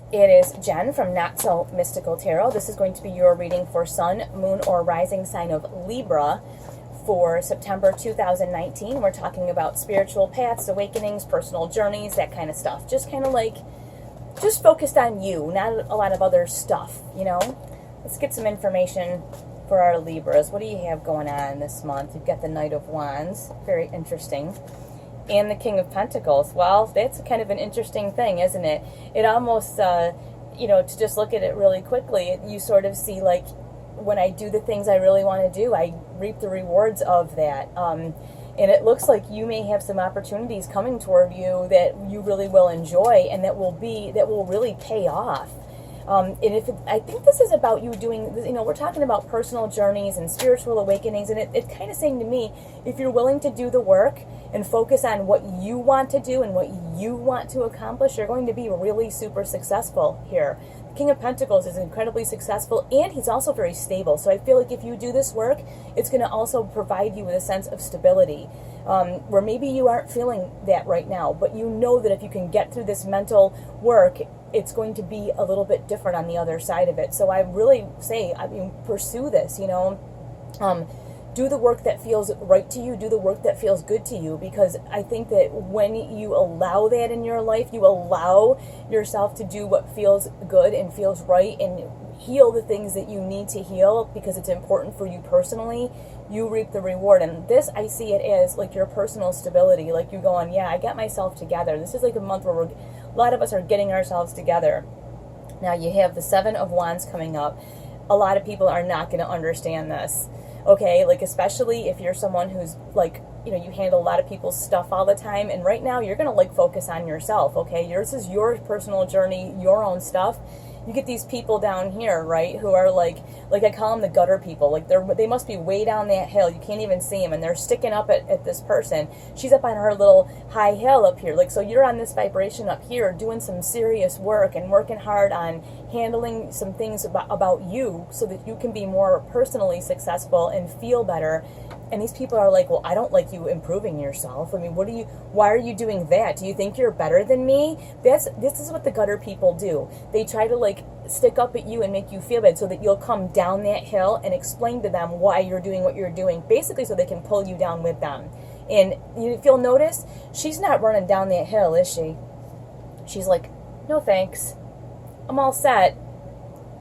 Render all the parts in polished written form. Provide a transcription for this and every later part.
It is Jen from Not So Mystical Tarot. This is going to be your reading for Sun, Moon, or Rising sign of Libra for September 2019. We're talking about spiritual paths, awakenings, personal journeys, that kind of stuff. Just kind of like, just focused on you, not a lot of other stuff, you know? Let's get some information for our Libras. What do you have going on this month? You've got the Knight of Wands. Very interesting. And the King of Pentacles. Well, that's kind of an interesting thing, isn't it? It almost, to just look at it really quickly, you sort of see, like, when I do the things I really want to do, I reap the rewards of that. And it looks like you may have some opportunities coming toward you that you really will enjoy and that will really pay off. And I think this is about you doing, we're talking about personal journeys and spiritual awakenings, and it's kind of saying to me, if you're willing to do the work and focus on what you want to do and what you want to accomplish, you're going to be really super successful here. The King of Pentacles is incredibly successful, and he's also very stable. So I feel like if you do this work, it's going to also provide you with a sense of stability, where maybe you aren't feeling that right now, but you know that if you can get through this mental work, it's going to be a little bit different on the other side of it. So I really say, pursue this, do the work that feels right to you, do the work that feels good to you, because I think that when you allow that in your life, you allow yourself to do what feels good and feels right and heal the things that you need to heal because it's important for you personally, you reap the reward. And this, I see it as like your personal stability, like you going, yeah, I got myself together. This is like a month where a lot of us are getting ourselves together. Now you have the Seven of Wands coming up. A lot of people are not going to understand this. Okay, like especially if you're someone who's like, you handle a lot of people's stuff all the time, and right now you're going to like focus on yourself, okay? Yours is your personal journey, your own stuff. You get these people down here, right, who are like I call them the gutter people. Like they must be way down that hill. You can't even see them, and they're sticking up at this person. She's up on her little high hill up here. Like, so you're on this vibration up here doing some serious work and working hard on handling some things about you so that you can be more personally successful and feel better. And these people are like, well, I don't like you improving yourself. I mean, why are you doing that? Do you think you're better than me? This is what the gutter people do. They try to like stick up at you and make you feel bad so that you'll come down that hill and explain to them why you're doing what you're doing, basically so they can pull you down with them. And if you'll notice, she's not running down that hill, is she? She's like, no thanks. I'm all set.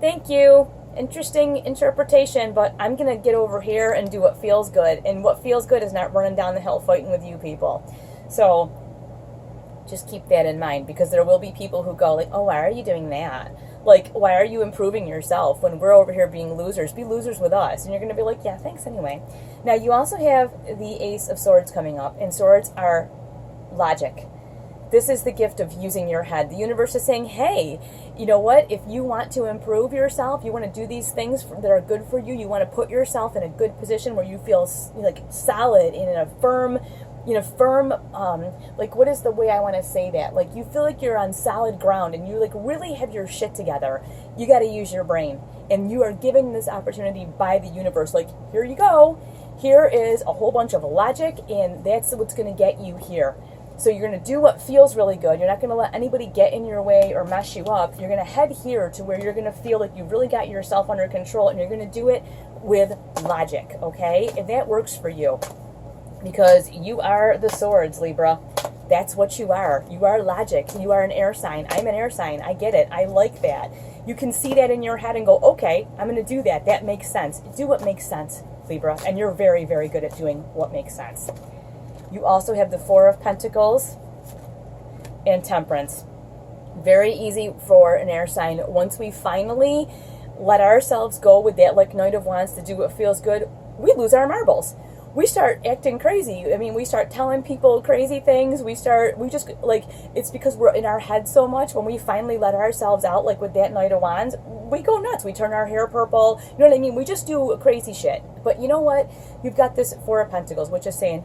Thank you. Interesting interpretation, but I'm going to get over here and do what feels good. And what feels good is not running down the hill fighting with you people. So just keep that in mind, because there will be people who go like, oh, why are you doing that? Like, why are you improving yourself when we're over here being losers? Be losers with us. And you're going to be like, yeah, thanks anyway. Now, you also have the Ace of Swords coming up, and swords are logic. This is the gift of using your head. The universe is saying, hey, you know what? If you want to improve yourself, you want to do these things that are good for you, you want to put yourself in a good position where you feel like solid and in a firm, like, what is the way I want to say that? Like, you feel like you're on solid ground and you like really have your shit together. You got to use your brain. And you are given this opportunity by the universe. Like, here you go. Here is a whole bunch of logic, and that's what's going to get you here. So you're going to do what feels really good. You're not going to let anybody get in your way or mess you up. You're going to head here to where you're going to feel like you've really got yourself under control, and you're going to do it with logic, okay? And that works for you because you are the swords, Libra. That's what you are. You are logic. You are an air sign. I'm an air sign. I get it. I like that. You can see that in your head and go, okay, I'm going to do that. That makes sense. Do what makes sense, Libra. And you're very, very good at doing what makes sense. You also have the Four of Pentacles and Temperance. Very easy for an air sign. Once we finally let ourselves go with that like Knight of Wands to do what feels good, we lose our marbles. We start acting crazy. I mean, we start telling people crazy things. It's because we're in our head so much. When we finally let ourselves out, like with that Knight of Wands, we go nuts. We turn our hair purple. You know what I mean? We just do crazy shit. But you know what? You've got this Four of Pentacles, which is saying,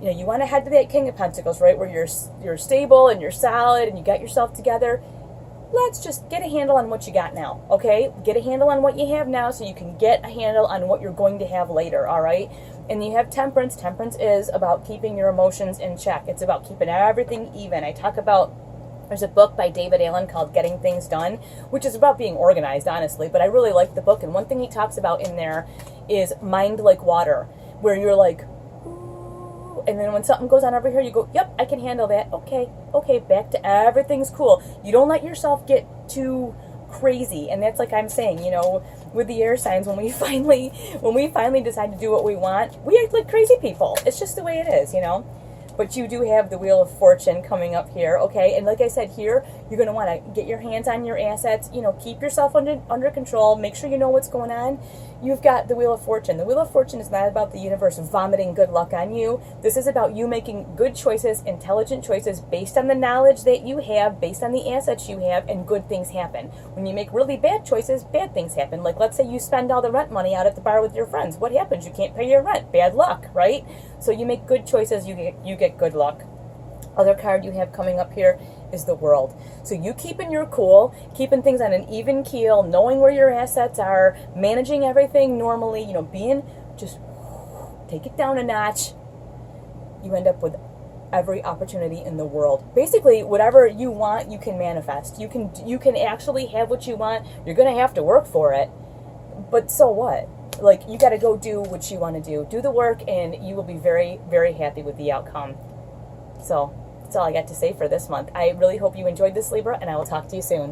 you want to head to that King of Pentacles, right, where you're stable and you're solid and you got yourself together. Let's just get a handle on what you got now, okay? Get a handle on what you have now so you can get a handle on what you're going to have later, all right? And you have Temperance. Temperance is about keeping your emotions in check. It's about keeping everything even. I talk about There's a book by David Allen called Getting Things Done, which is about being organized, honestly, but I really like the book. And one thing he talks about in there is mind like water, where you're like, ooh, and then when something goes on over here, you go, yep, I can handle that. Okay, back to everything's cool. You don't let yourself get too crazy. And that's like I'm saying, you know, with the air signs, when we finally decide to do what we want, we act like crazy people. It's just the way it is, you know. But you do have the Wheel of Fortune coming up here, okay? And like I said here, you're going to want to get your hands on your assets, you know, keep yourself under control, make sure you know what's going on. You've got the Wheel of Fortune. The Wheel of Fortune is not about the universe vomiting good luck on you. This is about you making good choices, intelligent choices, based on the knowledge that you have, based on the assets you have, and good things happen. When you make really bad choices, bad things happen. Like, let's say you spend all the rent money out at the bar with your friends. What happens? You can't pay your rent. Bad luck, right? So you make good choices, you get good luck. Other card you have coming up here is the World. So you keeping your cool, keeping things on an even keel, knowing where your assets are, managing everything normally, you know, being, just take it down a notch. You end up with every opportunity in the world. Basically, whatever you want, you can manifest. You can actually have what you want. You're going to have to work for it. But so what? Like, you got to go do what you want to do. Do the work, and you will be very, very happy with the outcome. So that's all I got to say for this month. I really hope you enjoyed this, Libra, and I will talk to you soon.